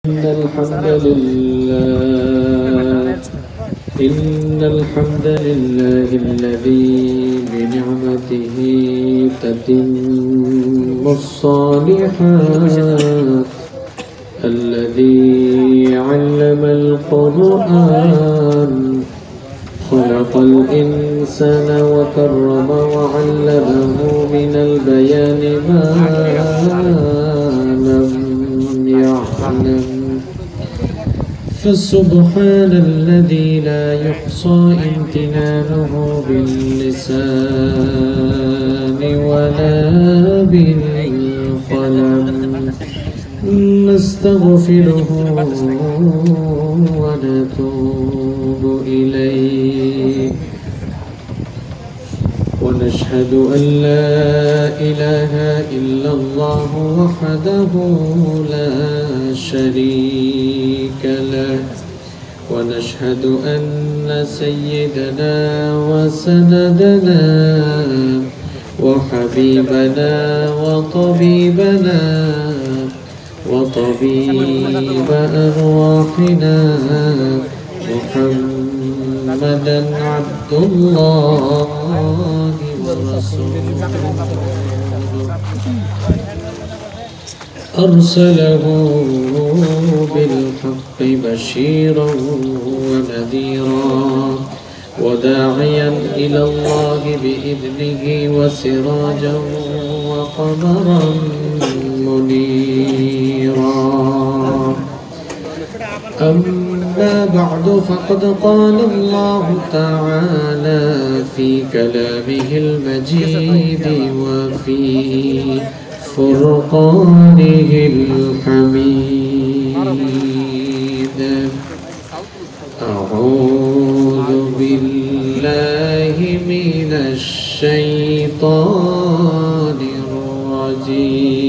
إن الحمد لله الذي بنعمته تتم الصالحات الذي علم القرآن خلق الإنسان وكرم وعلمه من البيان ما لم يعلم فسبحان الذي لا يحصى امتنانه باللسان ولا بالقلم نستغفره ونتوب إليه ونشهد أن لا إله إلا الله وحده لا شريك له ونشهد أن سيدنا وسندنا وحبيبنا وطبيبنا وطبيب أرواحنا محمدا عبد الله ورسوله أرسله بالحق بشيرا ونذيرا وداعيا إلى الله بإذنه وسراجا وقمرا منيرا أما بعد فقد قال الله تعالى في كلامه المجيد وفي فرقانه الحميد أعوذ بالله من الشيطان الرجيم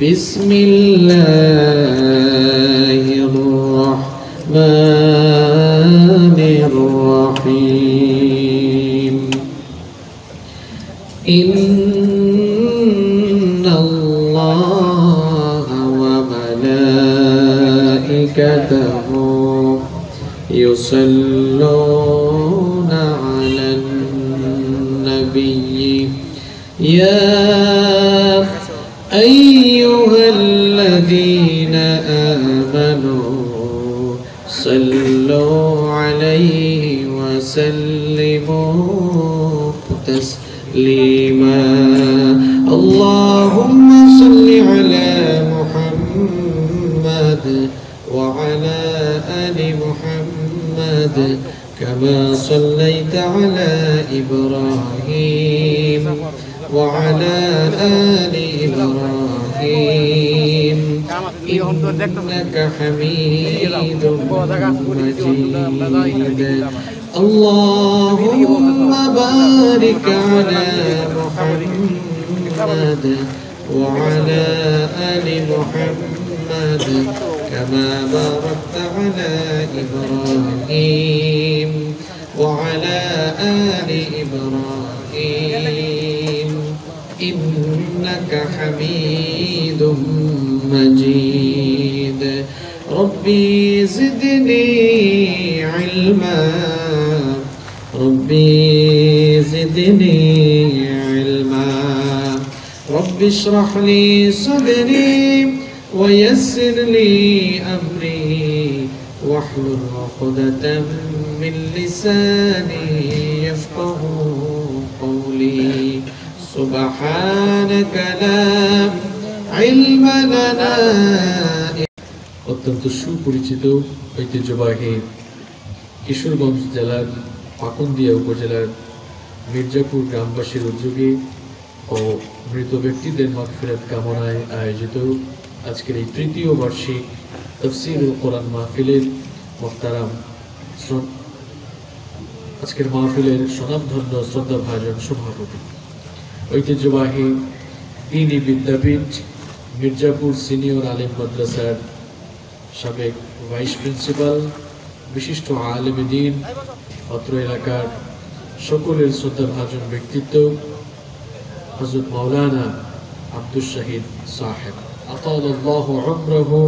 بسم الله الرحمن الرحيم إن الله وملائكته يصلون على النبي يا أيها الذين آمنوا صلوا عليه وسلموا تسليما اللهم صل على محمد وعلى آل محمد كما صليت على إبراهيم وعلى آل إبراهيم إنك حميد مجيد اللهم بارك على محمد وعلى آل محمد كما باركت على إبراهيم وعلى آل إبراهيم إنك حميد مجيد ربي زدني علما ربي زدني علما رب اشرح لي صدري ويسر لي أمري واحلل عقدة من لساني يفقه قولي سبحانك لا علم لنا অত্যন্ত সুপরিচিত ঐতিহ্যবাহী কিশোরগঞ্জ জেলার পাকুন্দিয়া উপজেলার মির্জাপুর গ্রামবাসীর উদ্যোগে ও মৃত ব্যক্তিদের মাগফিরাত কামনায় আয়োজিত আজকের এই তৃতীয় বার্ষিক তাফসীরুল কোরআন মাহফিলের মোহতারাম আজকের মাহফিলের স্বনামধন্য শ্রদ্ধাভাজন সভাপতি ঐতিহ্যবাহী দ্বীনি বিদ্যাপীঠ মির্জাপুর সিনিয়র আলিম মাদ্রাসার সাবেক ভাইস প্রিন্সিপাল বিশিষ্ট আলেম দ্বীন অত্র এলাকার সকলের শ্রদ্ধাভাজন ব্যক্তিত্ব হযরত মাওলানা আব্দুস শহীদ সাহেব আতালাল্লাহু উমরাহু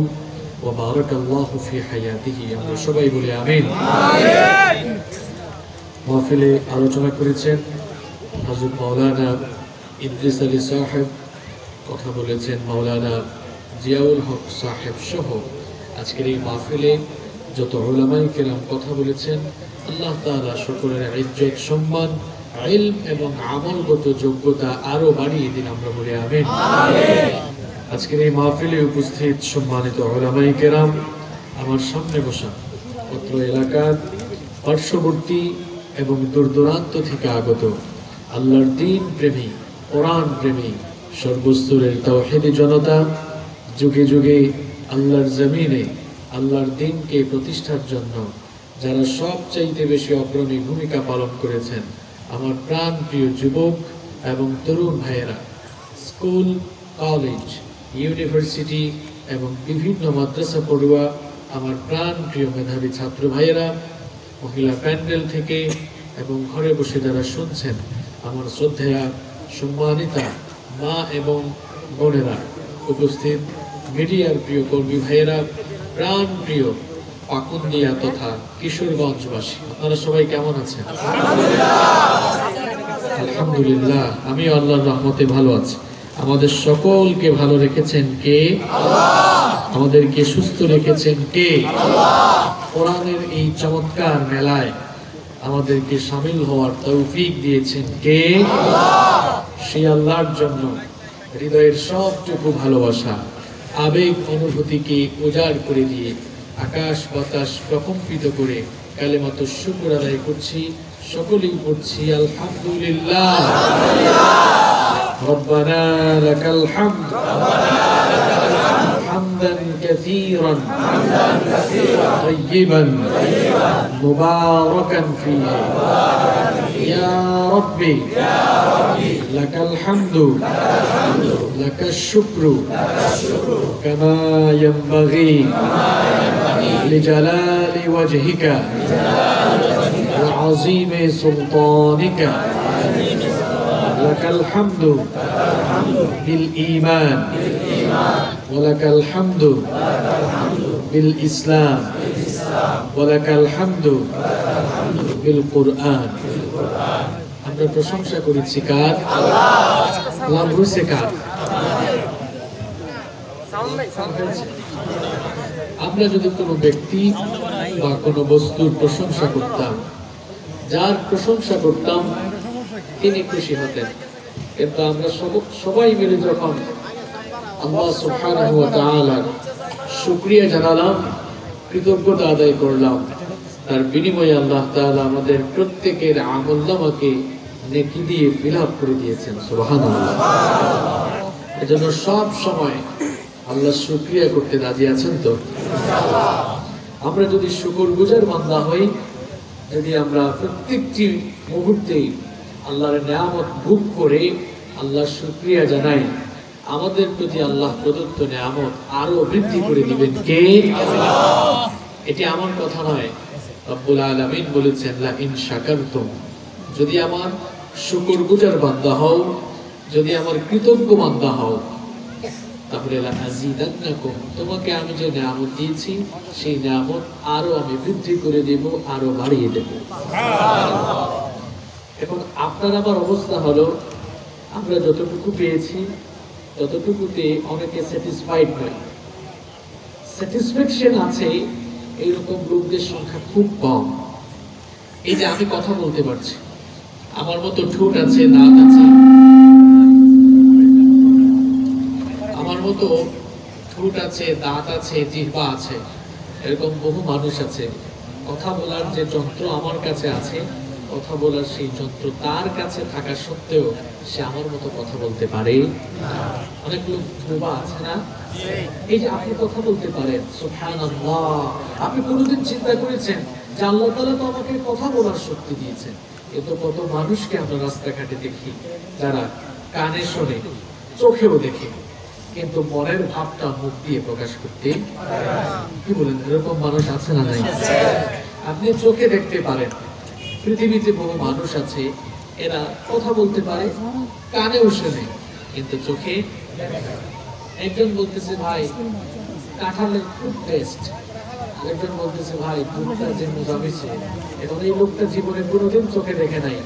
ওয়া বারাকাল্লাহু ফি হায়াতিহি। আমরা সবাই বলি আমিন। মাহফিলে আলোচনা করেছেন হযরত মাওলানা ইদ্রিস আলী সাহেব, কথা বলেছেন মাওলানা জিয়াউল হক সাহেব সহ আজকের এই মাহফিলে যত উলামায়ে কেরাম কথা বলেছেন, আল্লাহ তাআলা সকলের ইজ্জত সম্মান ইলম এবং আমলগত যোগ্যতা আরো বাড়িয়ে দিন। আমরা বলি আমিন। আজকের এই মাহফিলে উপস্থিত সম্মানিত উলামায়ে কেরাম, আমার সামনে বসা অত্র এলাকার পার্শ্ববর্তী এবং দূরদূরান্ত থেকে আগত আল্লাহর দ্বীন প্রেমী, কোরআন প্রেমী, সর্বস্তরের তাওহীদি জনতা, যুগে যুগে আল্লাহর জমিনে আল্লাহর দ্বীনকে প্রতিষ্ঠার জন্য যারা সবচাইতে বেশি অগ্রণী ভূমিকা পালন করেছেন, আমার প্রাণ প্রিয় যুবক এবং তরুণ ভাইয়েরা, স্কুল, কলেজ, ইউনিভার্সিটি এবং বিভিন্ন মাদ্রাসা পড়ুয়া আমার প্রাণ প্রিয় মেধাবী ছাত্র ভাইয়েরা, মহিলা প্যান্ডেল থেকে এবং ঘরে বসে যারা শুনছেন, আমার শ্রদ্ধেয়া সম্মানিতা মা এবং বোনেরা, উপস্থিত মিডিয়ার প্রিয় কর্মী ভাইয়েরা, প্রাণ প্রিয় পাকুন্দিয়া তথা কিশোরগঞ্জবাসী, আপনারা সবাই কেমন আছেন? আলহামদুলিল্লাহ, আমি আল্লাহর রহমতে ভালো আছি। আমাদের সকলকে ভালো রেখেছেন কে? আল্লাহ। আমাদেরকে সুস্থ রেখেছেন কে? আল্লাহ। কোরআনের এই চমৎকার মেলায় আমাদেরকে শামিল হওয়ার তৌফিক দিয়েছেন কে? আল্লাহ। সেই আল্লাহর জন্য হৃদয়ের সবটুকু ভালোবাসা, আবেগ, অনুভূতিকে উজাড় করে দিয়ে আকাশ বাতাস প্রকম্পিত করে কালেমাতুশ শুকর আদায় করছি, সকলেই পড়ছি আলহামদুলিল্লাহ। রব্বানা লাকাল হামদ হামদান কাসীরান তাইয়িবান মুবারাকান ফীহি ইয়া রাব্বি লাকাল হামদু লাকাশ শুকরু কামা ইয়ানবাগি লিজালালি ওয়াজহিকা ওয়া আযীমি সুলতানিকা لك الحمد بالإيمان ولك الحمد بالإسلام ولك الحمد بالقرآن। আমরা প্রশংসা করেছি কার? আল্লাহ। লাভ হয়েছে কার? আমরা যদি কোনো ব্যক্তি বা কোনো বস্তুর প্রশংসা করতাম, যার প্রশংসা করতাম তিনি খুশি হতেন, কিন্তু আমরা সবাই মিলে যখন আল্লাহ সুবহানাহু ওয়া তাআলার শুকরিয়া জানালাম, কৃতজ্ঞতা আদায় করলাম, তার বিনিময়ে আল্লাহ তাআলা আমাদের প্রত্যেকের আমলনামাকে নেকি দিয়ে ফিল আপ করে দিয়েছেন। সুবহানাল্লাহ। এজন্য সব সময় আল্লাহর শুকরিয়া করতে রাজি আছেন তো? ইনশাআল্লাহ। আমরা যদি শুকরগুজার বান্দা হই, যদি আমরা প্রত্যেকটি মুহূর্তে আল্লাহর নিয়ামত ভোগ করে আল্লাহর শুকরিয়া জানাই, আমাদের প্রতি আল্লাহ প্রদত্ত নিয়ামত আরো বৃদ্ধি করে দিবেন কে? আল্লাহ। এটি আমার কথা নয়, রব্বুল আলামিন বলেছেন লা ইন শাকারতুম, যদি আমার শুকরগুজার বান্দা হও, যদি আমার কৃতজ্ঞ বান্দা হও, তাহলে লা আযীদান্নাকুম, তোমাকে আমি যে নিয়ামত দিয়েছি সেই নিয়ামত আরো আমি বৃদ্ধি করে দেব, আরো বাড়িয়ে দেব। সুবহানাল্লাহ। এখন আপনার আমার অবস্থা হলো, আমরা যতটুকু পেয়েছি ততটুকুতে অনেকে স্যাটিসফাইড নয়। স্যাটিসফ্যাকশন আছে এইরকম লোকদের সংখ্যা খুব কম। এই যে আমি কথা বলতে পারছি, আমার মতো ঠোঁট আছে, দাঁত আছে, আমার মতো ঠোঁট আছে, দাঁত আছে, জিহ্বা আছে, এরকম বহু মানুষ আছে। কথা বলার যে যন্ত্র আমার কাছে আছে, কথা বলার সেই যন্ত্র তার কাছে থাকা সত্ত্বেও সে আমার মতো কথা বলতে পারে না। অনেক লোক বোবা আছে না? এই যে আপনি কথা বলতে পারেন, সুবহানাল্লাহ। আপনি কোনোদিন চিন্তা করেছেন যে আল্লাহ তাআলা তো আমাকে কথা বলার শক্তি দিয়েছেন? এত কত মানুষকে আমরা রাস্তাঘাটে দেখি যারা কানে শোনে, চোখেও দেখে, কিন্তু মনের ভাবটা মুখ দিয়ে প্রকাশ করতে কি বলেন? এরকম মানুষ আছে না নাই? আপনি চোখে দেখতে পারেন, পৃথিবীতে বহু মানুষ আছে এরা কথা বলতে পারে, কানেও শোনে, কিন্তু চোখে একজন বলতেছে ভাই কাঁঠালের খুব টেস্ট, আরেকজন বলতেছে ভাই দুধটা যে মজা হয়েছে, এবং এই লোকটা জীবনে কোনোদিন চোখে দেখে নাই।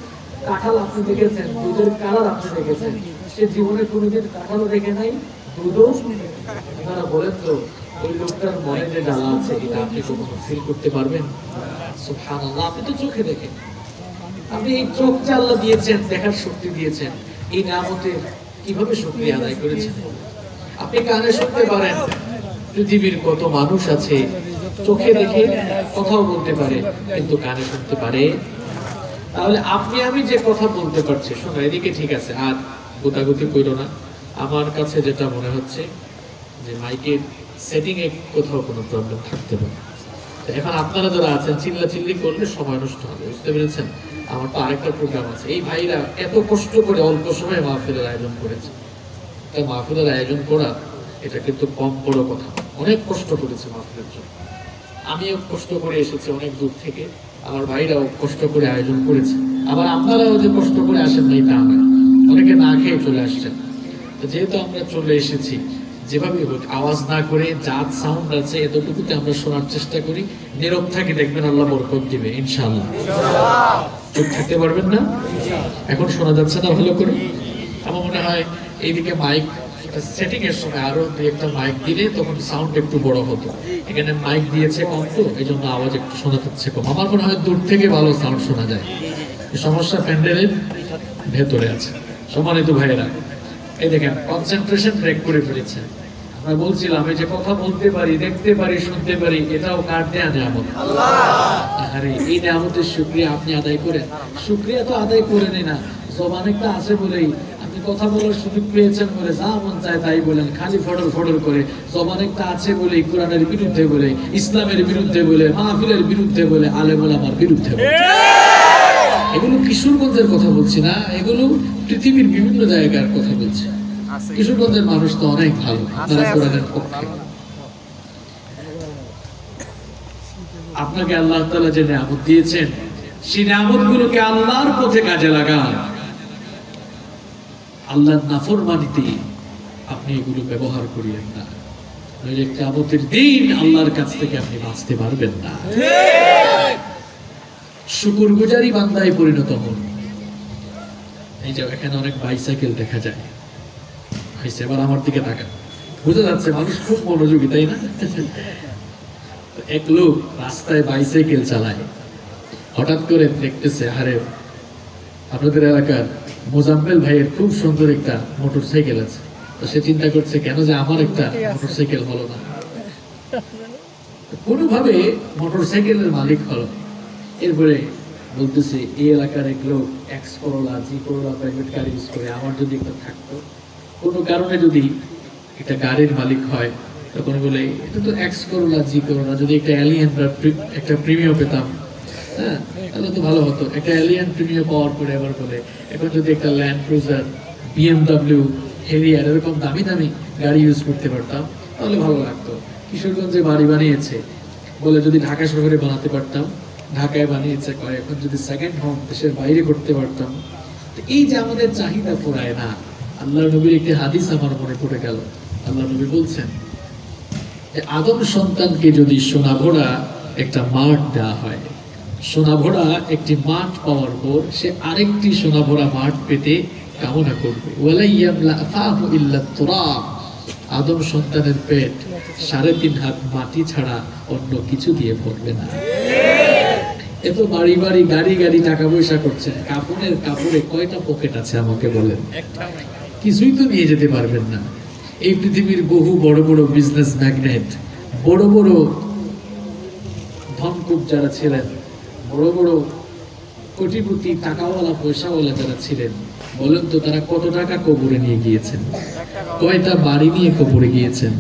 কাঁঠাল আপনি দেখেছেন, দুধের কালার আপনি দেখেছেন, সে জীবনে কোনোদিন কাঁঠালও দেখে নাই, দুধও। আপনারা বলেন তো ওই লোকটার মনে যে জ্বালা আছে এটা আপনি কখনো ফিল করতে পারবেন? সুবহানাল্লাহ, আপনি তো চোখে দেখেন। আপনি এই চোখ যে আল্লাহ দিয়েছেন, দেখার শক্তি দিয়েছেন, এই নিয়ামতের কিভাবে শুকরিয়া আদায় করেছেন? আপনি কানে শুনতে পারেন, পৃথিবীর কত মানুষ আছে চোখে দেখে কথাও বলতে পারে কিন্তু কানে শুনতে পারে। তাহলে আপনি আমি যে কথা বলতে পারছি, শোনো এদিকে ঠিক আছে, আর গোতাগুতি কইরো না। আমার কাছে যেটা মনে হচ্ছে যে মাইকের সেটিং এ কোথাও কোনো প্রবলেম থাকতে পারে। এখন আপনারা যারা আছেন চিল্লাচিল্লি করলে সময় নষ্ট হবে, বুঝতে পেরেছেন? আমার তো আরেকটা প্রোগ্রাম আছে। এই ভাইরা এত কষ্ট করে অল্প সময়ে মাহফিলের আয়োজন করেছে। তাই মাহফিলের আয়োজন করা এটা কিন্তু কম বড় কথা, অনেক কষ্ট করেছে মাহফিলের জন্য। আমিও কষ্ট করে এসেছি অনেক দূর থেকে, আমার ভাইরাও কষ্ট করে আয়োজন করেছে। আবার আপনারাও যে কষ্ট করে আসেন নাই তা নয়, অনেকে না খেয়ে চলে আসছেন। যেহেতু আমরা চলে এসেছি, যেভাবে হোক আওয়াজ না করে জাত সাউন্ড আছে এতটুকুতে আমরা শোনার চেষ্টা করি। নীরব থাকে, দেখবেন আল্লাহ বরকত দিবে ইনশাআল্লাহ। চুপ থাকতে পারবেন না? এখন শোনা যাচ্ছে না ভালো করে? আমার মনে হয় এইদিকে মাইক সেটিং এর সময় আরো দুই একটা মাইক দিলে তখন সাউন্ড একটু বড় হতো। এখানে মাইক দিয়েছে কম, তো এই জন্য আওয়াজ একটু শোনা যাচ্ছে কম। আমার মনে হয় দূর থেকে ভালো সাউন্ড শোনা যায়। সমস্যা প্যান্ডেলের ভেতরে আছে। সম্মানিত ভাইয়েরা, এই দেখেন কনসেন্ট্রেশন ব্রেক করে ফেলেছে। আমরা বলছিলাম এই যে কথা বলতে পারি, দেখতে পারি, শুনতে পারি, এটাও কার দেয়া নিয়ামত? আল্লাহ। আরে এই নিয়ামতের শুকরিয়া আপনি আদায় করেন। শুকরিয়া তো আদায় করেনই না, জবান একটা আছে বলেই আপনি কথা বলার সুযোগ পেয়েছেন বলে যা মন চায় তাই বলেন, খালি ফডর ফডর করে। জবান একটা আছে বলেই কোরআনের বিরুদ্ধে বলে, ইসলামের বিরুদ্ধে বলে, মাহফিলের বিরুদ্ধে বলে, আলেম ওলামার বিরুদ্ধে বলে। এগুলো কিশোরগঞ্জের কথা বলছি না, এগুলো পৃথিবীর বিভিন্ন জায়গার কথা বলছি। কিশোরগঞ্জের মানুষ তো অনেক ভালো, তারা কোরআনের পক্ষে। আপনাকে আল্লাহ তাআলা যে নিয়ামত দিয়েছেন, সেই নিয়ামতগুলোকে আল্লাহর পথে কাজে লাগান। আল্লাহর নাফরমানিতে আপনি এগুলো ব্যবহার করিয়েন না, নইলে কিয়ামতের দিন আল্লাহর কাছ থেকে আপনি বাঁচতে পারবেন না। শুকরগুজারি বান্দায় পরিণত হন। এই যে এখানে অনেক বাইসাইকেল দেখা যায়, এবার আমার দিকে তাকান, বুঝা যাচ্ছে মানুষ খুব মনোযোগী, তাই না? এক লোক রাস্তায় বাইসাইকেল চালায়, হঠাৎ করে দেখতেছে আরে আপনাদের এলাকার মোজাম্মেল ভাইয়ের খুব সুন্দর একটা মোটরসাইকেল আছে। তো সে চিন্তা করছে কেন যে আমার একটা মোটরসাইকেল হলো না। কোনোভাবে মোটরসাইকেলের মালিক হলো। এরপরে বলতেছে এই এলাকার এক লোক এক্স করোলা, জি করোলা প্রাইভেট গাড়ি ইউজ করে, আমার যদি একটা থাকতো, কোনো কারণে যদি একটা গাড়ির মালিক হয়, তখন বলে এটা তো এক্স করোলা, জি করোলা, যদি একটা এলিয়ান একটা প্রিমিয়াম পেতাম, হ্যাঁ তাহলে তো ভালো হতো। একটা এলিয়ান প্রিমিয়াম পাওয়ার পরে আবার বলে এখন যদি একটা ল্যান্ড ক্রুজার, বিএমডব্লিউ, হেরিয়ার এরকম দামি দামি গাড়ি ইউজ করতে পারতাম তাহলে ভালো লাগতো। কিশোরগঞ্জে বাড়ি বানিয়েছে, বলে যদি ঢাকা শহরে বানাতে পারতাম, ঢাকায় বানিয়েছে, কয় এখন যদি সেকেন্ড হোম দেশের বাইরে করতে পারতাম। এই যে আমাদের চাহিদা পুরায় না। আল্লাহ নবীর একটি হাদিস আমার মনে পড়ে গেল। আল্লাহ নবী বলছেন যে আদম সন্তানকে যদি সোনা ভরা একটা মাঠ দেওয়া হয়, সোনা ভরা একটি মাঠ পাওয়ার পর সে আরেকটি সোনা ভরা মাঠ পেতে কামনা করবে। আদম সন্তানের পেট 3.5 হাত মাটি ছাড়া অন্য কিছু দিয়ে ভরবে না। এত বাড়ি বাড়ি গাড়ি গাড়ি টাকা পয়সা করছেন, কাপড়ে কয়টা পকেট আছে আমাকে বলেন? কিছুই তো নিয়ে যেতে পারবেন না। এই পৃথিবীর বহু বড় বড় বিজনেস ম্যাগনেট, বড় বড় ধনকুব যারা ছিলেন, বড় বড় কোটিপতি টাকাওয়ালা পয়সাওয়ালা যারা ছিলেন, বলেন তো তারা কত টাকা কবরে নিয়ে গিয়েছেন? কয়টা বাড়ি নিয়ে কবরে গিয়েছেন?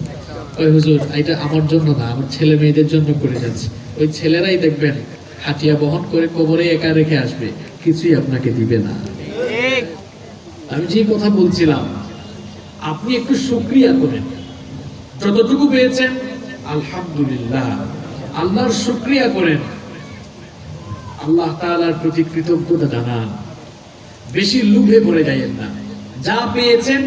ওই হুজুর এটা আমার জন্য না, আমার ছেলে মেয়েদের জন্য করে যাচ্ছে। ওই ছেলেরাই দেখবেন হাটিয়া বহন করে কবরে একা রেখে আসবে, কিছুই আপনাকে দিবে না। আমি যে কথা বলছিলাম, আপনি একটু শুকরিয়া করেন, যতটুকু পেয়েছেন আলহামদুলিল্লাহ, আল্লাহর শুকরিয়া করেন, আল্লাহ তাআলার প্রতি কৃতজ্ঞতা জানান। বেশি লোভে পড়ে যাইয়েন না। যা পেয়েছেন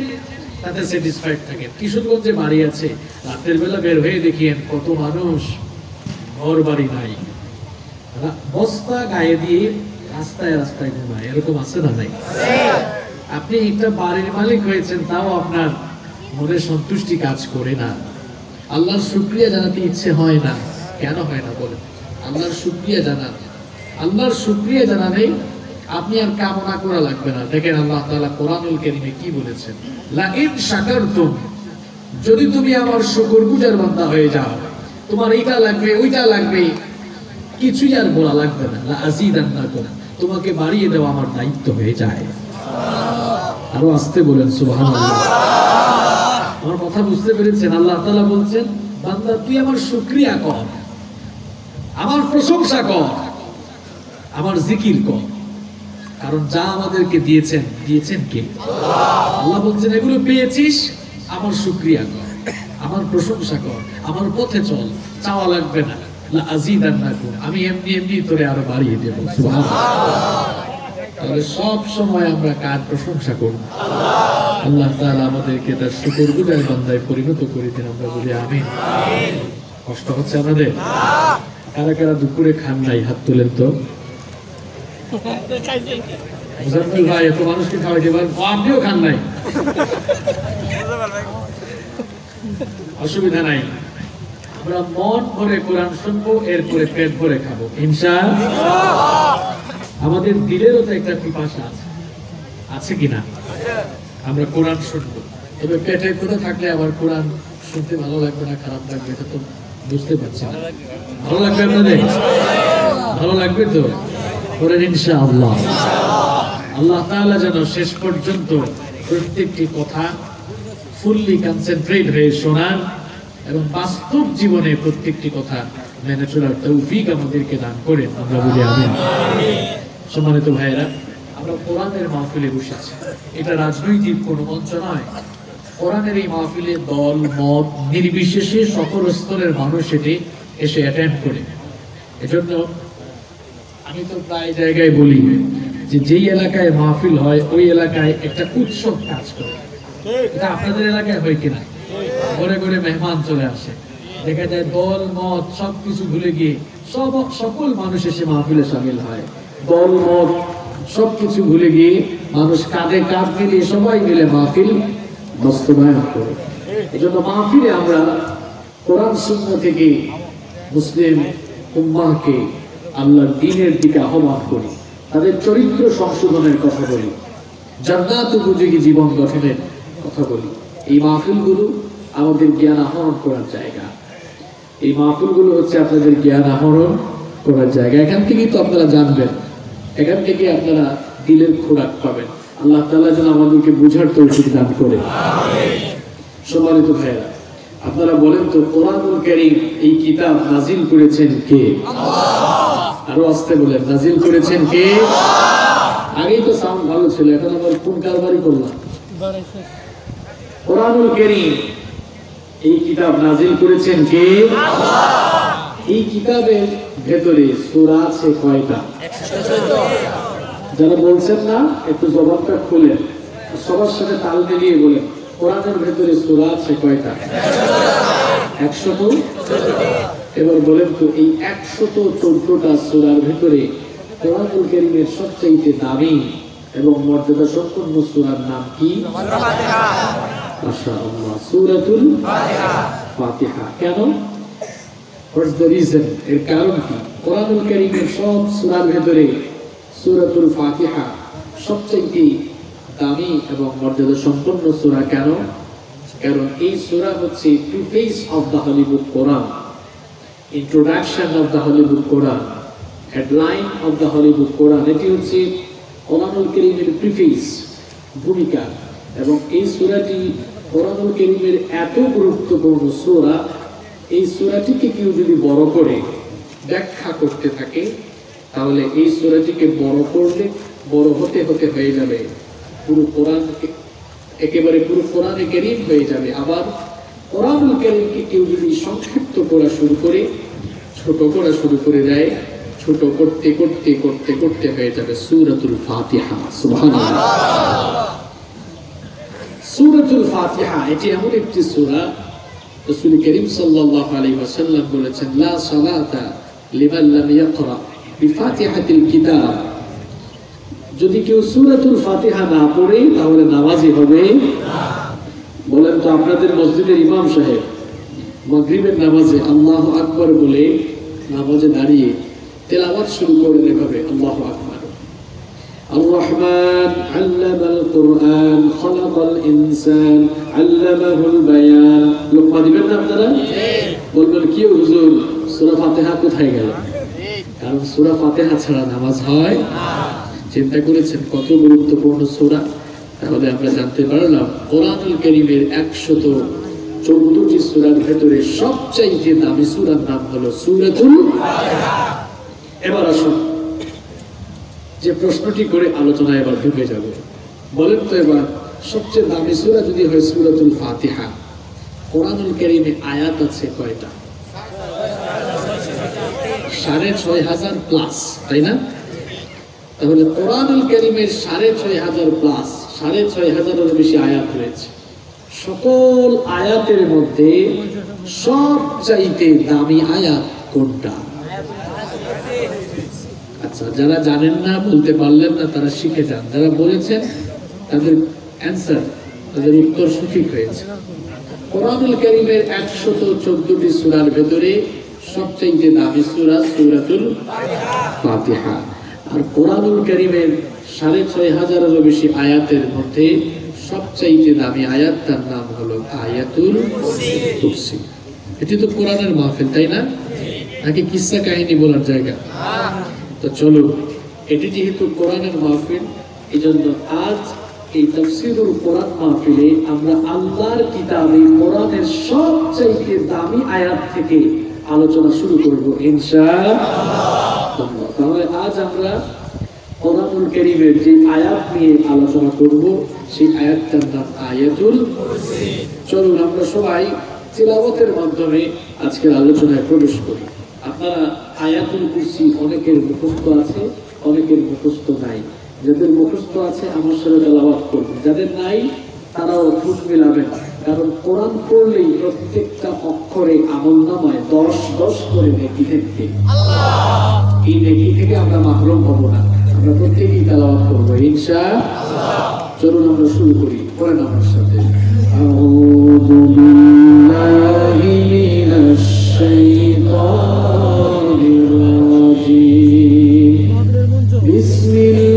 তাতে স্যাটিসফাইড থাকেন। কিশোরগঞ্জে বাড়ি আছে, রাতের বেলা বের হয়ে দেখিয়েন কত মানুষ ঘর বাড়ি নাই, বস্তা গায়ে দিয়ে রাস্তায় রাস্তায় ঘুমায়, এরকম আছে না নাই? আপনি একটা বাড়ির মালিক হয়েছেন, তাও আপনার মনে সন্তুষ্টি কাজ করে না, আল্লাহর শুকরিয়া জানাতে ইচ্ছে হয় না। কেন হয় না বলেন? আল্লাহর শুকরিয়া জানান, আল্লাহর শুকরিয়া জানালে আপনি আর কামনা করা লাগবে না। দেখেন আল্লাহ তাআলা কোরআনুল কারীমে কি বলেছেন, লা ইন শাকারতুম, যদি তুমি আমার শুকরগুজার বান্দা হয়ে যাও, তোমার এইটা লাগবে ওইটা লাগবে, কিছুই আর বলা লাগবে না, লা আযীদান্নাকুম, তোমাকে বাড়িয়ে দেওয়া আমার দায়িত্ব হয়ে যায়। আরো আস্তে বলেন সুবহানাল্লাহ। আমার কথা বুঝতে পেরেছেন? আল্লাহ তাআলা বলছেন, বান্দা তুই আমার শুকরিয়া কর, আমার প্রশংসা কর, আমার জিকির কর, কারণ যা আমাদেরকে দিয়েছেন কে? আল্লাহ বলছেন এগুলো পেয়েছিস, আমার শুকরিয়া কর, আমার প্রশংসা কর, আমার পথে চল, চাওয়া লাগবে না, লা আযীদান্নাকুম, আমি এমনি এমনি তোরে আরো বাড়িয়ে দেব। সুবহানাল্লাহ। তাহলে সব সময় আমরা কার প্রশংসা করব? আল্লাহ তাআলা আমাদেরকে তার শুকরগুজার বান্দায় পরিণত করে দিন, আমরা বলি আমিন। কষ্ট হচ্ছে আমাদের? কারা কারা দুপুরে খান নাই হাত তোলেন তো। মুজাম্মিল ভাই এত মানুষকে খাওয়াইতে পারেন, আপনিও খান নাই, অসুবিধা নাই, আমরা মন ভরে কোরআন শুনবো, এরপরে পেট ভরে খাবো ইনশাআল্লাহ। আমাদের দিলেরও তো একটা পিপাসা আছে কিনা? আমরা কোরআন শুনবো, তবে পেটের কথা থাকলে আবার কোরআন শুনতে ভালো লাগবে না খারাপ লাগবে, এটা তো বুঝতে পারছি না। ভালো লাগবে আপনাদের? ভালো লাগবে তো? করেন ইনশাআল্লাহ। আল্লাহ তাআলা যেন শেষ পর্যন্ত প্রত্যেকটি কথা ফুললি কনসেন্ট্রেট হয়ে শোনার এবং বাস্তব জীবনে প্রত্যেকটি কথা মেনে চলার তৌফিক আমাদেরকে দান করেন, আমরা বলি আমিন। সম্মানিত ভাইয়েরা, আমরা কোরআনের মাহফিলে বসেছি, এটা রাজনৈতিক কোনো মঞ্চ নয়। কোরআনের এই মাহফিলে দল মত নির্বিশেষে সকল স্তরের মানুষ এটি এসে অ্যাটেন্ড করে। এজন্য আমি তো প্রায় জায়গায় বলি যে যেই এলাকায় মাহফিল হয় ওই এলাকায় একটা উৎসব কাজ করে। এটা আপনাদের এলাকায় হয় কিনা? ঘরে ঘরে মেহমান চলে আসে, দেখা যায় দল মত সবকিছু ভুলে গিয়ে সকল মানুষ এসে মাহফিলে শামিল হয়। দল মত সবকিছু ভুলে গিয়ে মানুষ কাঁধে কাঁধ মিলিয়ে সবাই মিলে মাহফিল বাস্তবায়ন করে। এই জন্য মাহফিলে আমরা কোরআন সুন্নাহ থেকে মুসলিম উম্মাহকে আল্লাহর দ্বীনের দিকে আহ্বান করি, তাদের চরিত্র সংশোধনের কথা বলি, জান্নাত উপযোগী জীবন গঠনের কথা বলি। এই মাহফিলগুলো আমাদের জ্ঞান আহরণ করার জায়গা। এই মাহফিলগুলো হচ্ছে আপনাদের জ্ঞান আহরণ করার জায়গা। এখান থেকেই তো আপনারা জানবেন, এখান থেকে আপনারা দিলের খোরাক পাবেন। আল্লাহ তাআলা যেন আমাদেরকে বুঝার তৌফিক দান করে। সম্মানিত ভাইয়েরা, আপনারা বলেন তো কোরআনুল কারীম এই কিতাব নাজিল করেছেন কে? আল্লাহ। আরো আস্তে বলেন, নাজিল করেছেন কে? আল্লাহ। আগেই তো সাউন্ড ভালো ছিল, এখন আবার কোন কারবারি করলাম? কোরআনুল কারীম এই কিতাব নাজিল করেছেন কে? আল্লাহ। এই কিতাবের ভেতরে সূরা আছে কয়টা? 114। যারা বলছেন না একটু জবাবটা খুলেন, সবার সাথে তাল মিলিয়ে বলেন, কোরআনের ভেতরে সূরা আছে কয়টা? 114। এবার বলেন তো এই 114টা সূরার ভেতরে কোরআনুল কারীমের সবচেয়ে দামি এবং মর্যাদা সম্পন্ন সূরার নাম কি? মাশাআল্লাহ, সূরাতুল ফাতিহা। কেন? What's the reason? এর কারণ কি? কোরআনুল কারীমের সব সূরার ভেতরে সূরাতুল ফাতিহা সবচেয়ে দামি এবং মর্যাদা সম্পন্ন সূরা। কেন? কারণ এই সূরা হচ্ছে preface of the holy book Quran, introduction of the holy book Quran, headline of the holy book Quran. এটি হচ্ছে কোরআনুল কারীমের প্রিফেস, ভূমিকা। এবং এই সূরাটি কোরআনুল কারীমের এত গুরুত্বপূর্ণ সূরা, এই সূরাটিকে কেউ যদি বড় করে ব্যাখ্যা করতে থাকে তাহলে এই সূরাটিকে বড় করলে বড় হতে হতে হয়ে যাবে পুরো কোরআন, একেবারে পুরো কোরআনে কারীম হয়ে যাবে। আবার কোরআনুল কারীমকে কেউ যদি সংক্ষিপ্ত করা শুরু করে, ছোট করা শুরু করে দেয়, ছোট করতে করতে করতে করতে হয়ে যাবে সূরাতুল ফাতিহা। সুবহানাল্লাহ। সূরাতুল ফাতিহা এটি এমন একটি সূরা, রাসূল করিম সাল্লাল্লাহু আলাইহি ওয়াসাল্লাম বলেছেন, লা সালাতা লিমান লাম ইয়াকরা বিফাতিহাতিল কিতাব। যদি কেউ সূরাতুল ফাতিহা না পড়ে তাহলে নামাজি হবে না। বলেন তো আপনাদের মসজিদের ইমাম সাহেব মাগরিবের নামাজে আল্লাহু আকবার বলে নামাজে দাঁড়িয়ে তেলাওয়াত শুরু করে এভাবে, আল্লাহু আকবার, আর-রহমান আল্লামাল কুরআন খালাকাল ইনসান আল্লামাহুল বায়ান। লোকমা দিবেন না আপনারা? বলবেন কি হুজুর সূরা ফাতিহা কোথায় গেল? কারণ সূরা ফাতিহা ছাড়া নামাজ হয় না। চিন্তা করেছেন কত গুরুত্বপূর্ণ সূরা? তাহলে আমরা জানতে পারলাম কোরআনুল কারীমের 114টি সূরার ভেতরে সবচেয়ে দামি সূরার নাম হলো সূরাতুল ফাতিহা। এবার আসুন যে প্রশ্নটি করে আলোচনায় এবার ঢুকে যাব। বলেন তো এবার সবচেয়ে দামি সূরা যদি হয় সূরাতুল ফাতিহা, কোরআনুল কারীমে আয়াত আছে কয়টা? ৬৫০০ প্লাস, তাই না? তাহলে কোরআনুল কারীমের ৬৫০০ প্লাস, ৬৫০০-এরও বেশি আয়াত রয়েছে। সকল আয়াতের মধ্যে সবচাইতে দামি আয়াত কোনটা? আচ্ছা, যারা জানেন না, বলতে পারলেন না, তারা শিখে যান। যারা বলেছেন তাদের অ্যান্সার, তাদের উত্তর সঠিক হয়েছে। কোরআনুল কারীমের 114টি সূরার ভেতরে সবচাইতে দামি সূরা সূরাতুল ফাতিহা। আর কোরআনুল কারীমের ৬৫০০-এরও বেশি আয়াতের মধ্যে সবচাইতে দামি আয়াতটার নাম হলো আয়াতুল কুরসি। এটি তো কোরআনের মাহফিল, তাই না? নাকি কিসসা কাহিনী বলার জায়গা? তো চলো, এটি যেহেতু কোরআনের মাহফিল, এই জন্য আজ এই তাফসীরুল কোরআন মাহফিলে আমরা আল্লাহর কিতাবে কোরআনের সবচাইতে দামি আয়াত থেকে আলোচনা শুরু করব ইনশাআল্লাহ। তাহলে আজ আমরা কোরআনুল কারীমের যে আয়াত নিয়ে আলোচনা করব সেই আয়াতটার নাম আয়াতুল কুরসি। চলুন আমরা সবাই তিলাওয়াতের মাধ্যমে আজকের আলোচনায় প্রবেশ করি। আপনারা আয়াতুল কুরসি অনেকের মুখস্থ আছে, অনেকের মুখস্থ নাই। যাদের মুখস্থ আছে আমার সাথে তেলাওয়াত করবেন, যাদের নাই তারাও ঠোঁট মেলাবেন। কারণ কোরআন পড়লেই প্রত্যেকটা অক্ষরে আমলনামায় 10 করে নেকি থাকবে। এই নেকি থেকে আমরা মাহরুম হব না। আমরা প্রত্যেকেই তেলাওয়াত করবো ইনশাআল্লাহ। চলুন আমরা শুরু করি, পড়েন আমার সাথে। আউযু বিল্লাহি মিনাশ শাইতানির রাজীম। বিসমিল্লাহির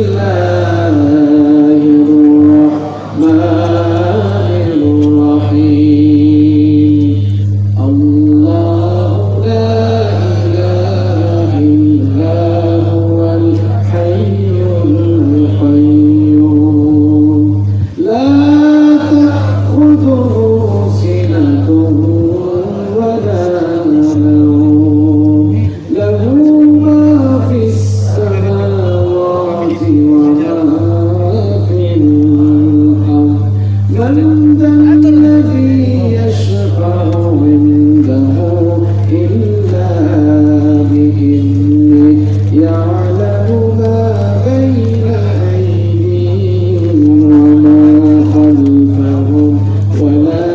রাহমানির রাহিম। আল্লাহু লা ইলাহা ইল্লা হুয়াল হাইয়ুল কাইয়্যুম লা তাখুযুহু সিনাতুন ওয়া লা নাওম লাহু মা ফিস সামাওয়াতি ওয়া মা ফিল আরদ মান যাল্লাযী ইয়াশফা'u 'indahu ইল্লা বিইذনিহি ইয়া'লামু মা বাইনা আইদিহিম ওয়া মা খালফাহুম ওয়া লা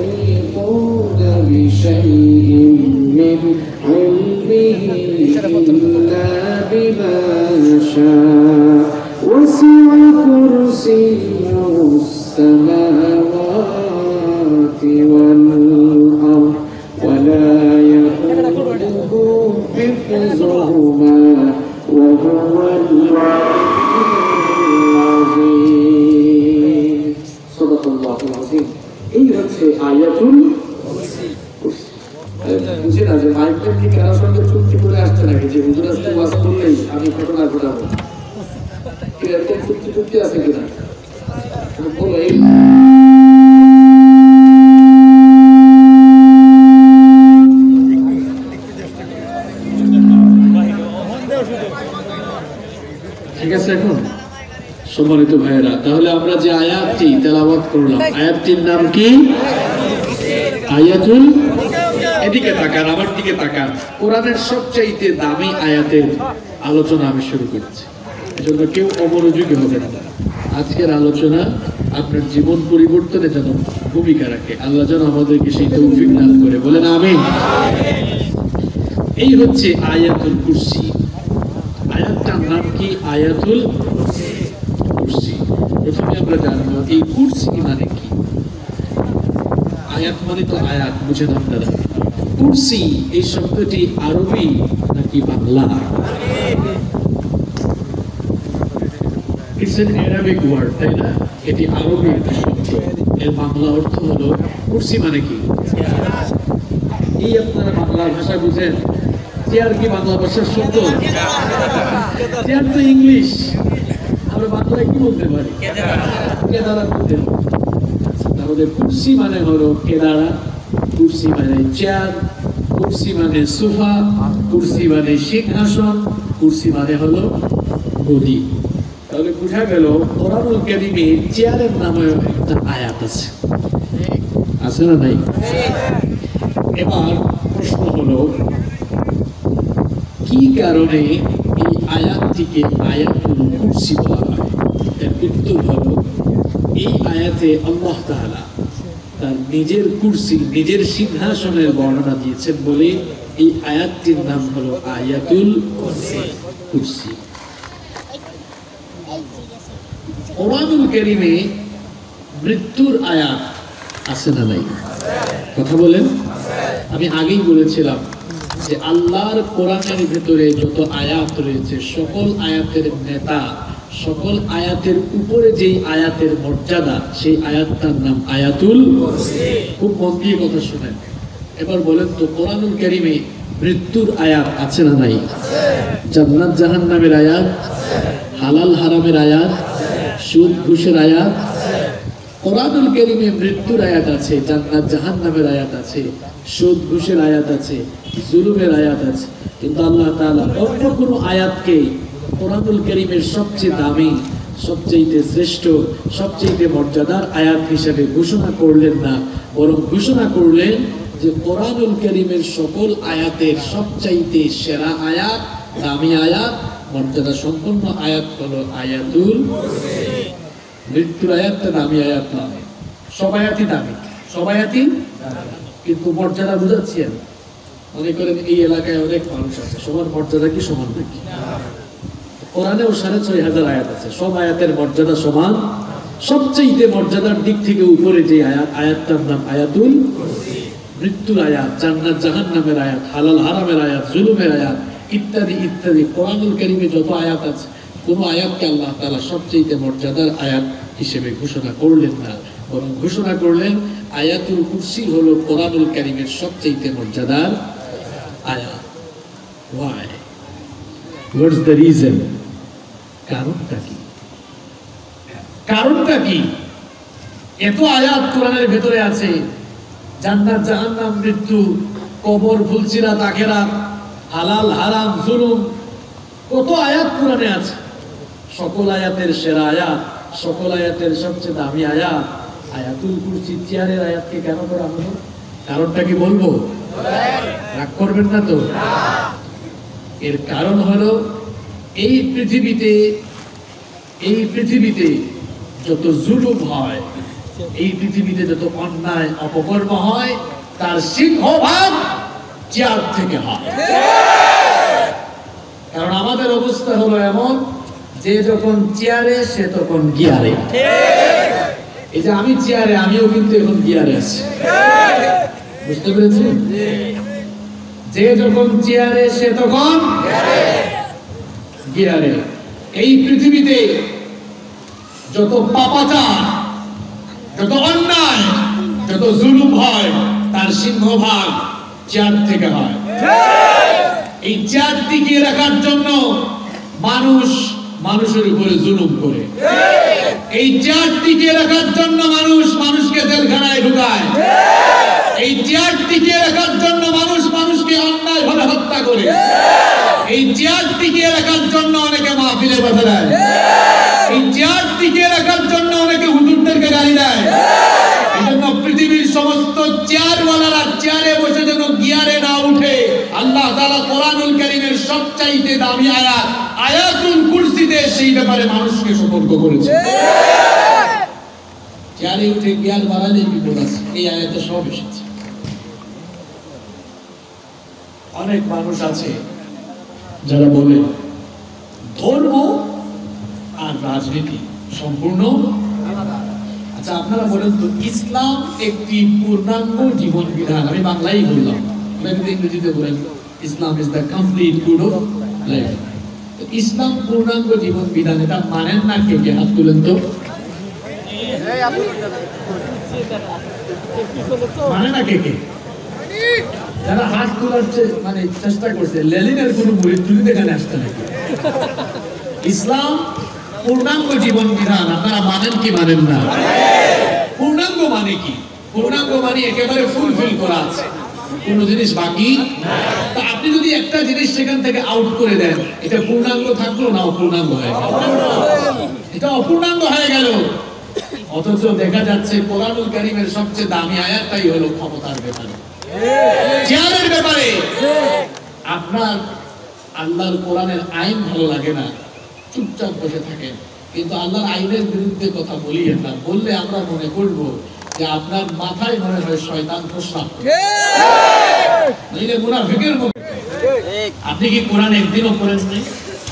ইউহীতুনা বিশাইইন মিন ইলমিহি ইল্লা বিমা শা'a ওয়াসি'a কুরসিয়্যুহু السماوات والأرض ولا يئوده حفظهما وهو العظيم صدق الله العظيم। এই হচ্ছে আয়াতুল কুরসি। বুঝে না যে মাইকটা কি কারোর সঙ্গে চুক্তি করে আসছে নাকি যে হুজুর আজকে ওয়াজ করলেই আমি ঘটনা ঘটাবো? এরকম চুক্তি আছে কিনা বলো। ঠিক আছে এখন সম্মানিত ভাইয়েরা, তাহলে আমরা যে আয়াতটি তেলাওয়াত করলাম আয়াতটির নাম কি? আয়াতুল। এদিকে তাকান, আমার দিকে তাকান। কোরআনের সবচাইতে দামি আয়াতের আলোচনা আমি শুরু করেছি, এজন্য কেউ অমনোযোগী হবে না। আজকের আলোচনা আপনার জীবন পরিবর্তনে যেন ভূমিকা রাখে। আল্লাহ যেন আমাদেরকে সেই তৌফিক দান করে, বলেন আমিন। এই হচ্ছে আয়াতুল কুরসি। আয়াতটার নাম কি? আয়াতুল কুরসি। প্রথমে আমরা জানবো এই কুরসি মানে কি। আয়াত মানে তো আয়াত, বুঝেন আপনারা। কুরসি এই শব্দটি আরবি নাকি Bangla? It's an Arabic word, তাই না? এটি আরবি একটি শব্দ। এর বাংলা অর্থ হলো কুরসি মানে কি? এই আপনারা বাংলা ভাষা বুঝেন? চেয়ার কি বাংলা ভাষার শব্দ? চেয়ার তো ইংলিশ। আমরা বাংলায় কি বলতে পারি? কেদারা বলতে পারি। তাহলে কুরসি মানে হলো কেদারা, কুরসি মানে চেয়ার, কুরসি মানে সোফা, কুরসি মানে সিংহাসন, কুরসি মানে হলো গদি। তাহলে বোঝা গেল কোরআনুল কারীমে চেয়ারের নামে একটা আয়াত আছে, আছে না নাই? এবার প্রশ্ন হলো কি কারণে এই আয়াতটিকে আয়াতুল কুরসি বলা হয়? এর উত্তর হলো এই আয়াতে আল্লাহ তাআলা তার নিজের কুরসি, নিজের সিংহাসনের বর্ণনা দিয়েছেন বলে এই আয়াতটির নাম হলো আয়াতুল কুরসি। কোরআনুল কারীমে মৃত্যুর আয়াত আছে না নাই? কথা বলেন। আমি আগেই বলেছিলাম যে আল্লাহর কোরআনের ভেতরে যত আয়াত রয়েছে সকল আয়াতের নেতা, সকল আয়াতের উপরে যেই আয়াতের মর্যাদা, সেই আয়াতটার নাম আয়াতুল কুরসি। খুব মন দিয়ে কথা শুনেন। এবার বলেন তো কোরআনুল কারীমে মৃত্যুর আয়াত আছে না নাই? জান্নাত জাহান্নামের আয়াত, হালাল হারামের আয়াত, সুদ ঘুষের আয়াত। কোরআনুল কারীমে মৃত্যুর আয়াত আছে, জান্নাত জাহান্নামের আয়াত আছে, সুদ ঘুষের আয়াত আছে, জুলুমের আয়াত আছে। কিন্তু আল্লাহ তাআলা অন্য কোনো আয়াতকে কোরআনুল কারীমের সবচেয়ে দামি, সবচেয়ে শ্রেষ্ঠ, সবচেয়ে মর্যাদার আয়াত হিসেবে ঘোষণা করলেন না, বরং ঘোষণা করলেন যে কোরআনুল কারীমের সকল আয়াতের সবচাইতে সেরা আয়াত, দামি আয়াত, মর্যাদা সম্পন্ন আয়াত হলো আয়াতুল কুরসি। মৃত্যুর আয়াতটা দামি আয়াত নয়। সব আয়াতই দামি, সব আয়াতই কিন্তু মর্যাদা বুঝাচ্ছেন। মনে করেন এই এলাকায় অনেক মানুষ আছে, সবার মর্যাদা কি সমান নাকি? কোরআনেও ৬৫০০ আয়াত আছে, সব আয়াতের মর্যাদা সমান। সবচেয়ে মর্যাদার দিক থেকে উপরে যে আয়াত, আয়াতটার নাম আয়াতুল কুরসি। মৃত্যুর আয়াত, জান্নাত জাহান্নামের আয়াত, হালাল হারামের আয়াত, জুলুমের আয়াত ইত্যাদি ইত্যাদি কোরআনুল কারীমে যত আয়াত আছে, কোন আয়াতকে আল্লাহ তাআলা সবচেয়ে মর্যাদার আয়াত হিসেবে ঘোষণা করলেন না, বরং ঘোষণা করলেন আয়াতুল কুরসি হলো কোরআনুল কারীমের সবচেয়ে মর্যাদার আয়াত। Why? What's the reason? কারণটা কি? কারণটা কি? এত আয়াত কোরআনের ভেতরে আছে, জান্নাত জাহান্নাম, মৃত্যু, কবর, ফুলসিরাত, আখিরাত, হালাল হারাম, জুলুম, কত আয়াত কোরআনে আছে। সকল আয়াতের সেরা আয়াত, সকল আয়াতের সবচেয়ে দামি আয়াত আয়াতুল কুরসি। চেয়ারের আয়াতকে কেন করা হলো? কারণটা কি বলবো? রাগ করবেন না তো? এর কারণ হলো এই পৃথিবীতে যত জুলুম হয়, এই পৃথিবীতে যত অন্যায় অপকর্ম হয়, তার সিংহভাগ চেয়ার থেকে হয়। কারণ আমাদের অবস্থা হলো এমন, যে যখন চেয়ারে সে তখন গিয়ারে। এই যে আমি চেয়ারে, আমিও কিন্তু এখন গিয়ারে আছি, বুঝতে পেরেছেন? যে যখন চেয়ারে সে তখন গিয়ারে। এই পৃথিবীতে যত পাপাচার, যত অন্যায়, যত জুলুম হয়, তার সিংহভাগ চেয়ার থেকে হয়। এই চেয়ার টিকিয়ে রাখার জন্য মানুষ মানুষের উপরে জুলুম করে। এই চেয়ার টিকিয়ে রাখার জন্য মানুষ মানুষকে জেলখানায় ঢুকায়। এই চেয়ার টিকিয়ে রাখার জন্য মানুষ মানুষকে অন্যায়ভাবে হত্যা করে। এই চেয়ার টিকিয়ে রাখার জন্য অনেকে মাহফিলে বাধা দেয়। এই চেয়ার টিকিয়ে রাখার জন্য অনেকে হুজুরদেরকে গালি দেয়। এজন্য পৃথিবীর সমস্ত চেয়ারওয়ালারা চেয়ারে বসে যেন গিয়ারে না উঠে, আল্লাহ তাআলা কোরআনুল কারীমের সবচাইতে দামি আয়াত আয়াতুল কুরসিতে সেই ব্যাপারে মানুষকে সতর্ক করেছে। গাড়ি উঠে গিয়ার বাড়ালে বিপদ আছে, এই আয়াতে সব এসেছে। অনেক মানুষ আছে যারা বলে ধর্ম আর রাজনীতি সম্পূর্ণ আলাদা। আচ্ছা আপনারা বলেন তো, ইসলাম একটি পূর্ণাঙ্গ জীবন বিধান, আমি বাংলায় বললাম, আপনারা ইংরেজিতে বলেন Islam is the complete code of life. ইসলাম পূর্ণাঙ্গ জীবন বিধান, এটা মানেন না কে কে? হাত তুলেন তো। মানে না কে কে? যারা হাত তোলার মানে চেষ্টা করছে, লেনিনের কোনো মুরিদ টুরিদ এখানে আসতে নাকি? ইসলাম পূর্ণাঙ্গ জীবন বিধান, আপনারা মানেন কি মানেন না? পূর্ণাঙ্গ মানে কি? পূর্ণাঙ্গ মানে একেবারে ফুলফিল করা আছে, কোন জিনিস বাকি না। তা আপনি যদি একটা জিনিস সেখান থেকে আউট করে দেন, এটা পূর্ণাঙ্গ থাকলো না অপূর্ণাঙ্গ হয়ে গেল? এটা অপূর্ণাঙ্গ হয়ে গেল। অথচ দেখা যাচ্ছে কোরআনুল কারীমের সবচেয়ে দামি আয়াতটাই হলো ক্ষমতার ব্যাপারে, চেয়ারের ব্যাপারে। আপনার আল্লাহর কোরআনের আইন ভালো লাগে না, চুপচাপ বসে থাকেন, কিন্তু আল্লাহর আইনের বিরুদ্ধে কথা বলিয়েন না। বললে আমরা মনে করব যে আপনার মাথায় মনে হয় শয়তান প্রস্রাব করে, নইলে মুনাফিকের মতো। আপনি কি কোরআন একদিনও পড়েন নাই?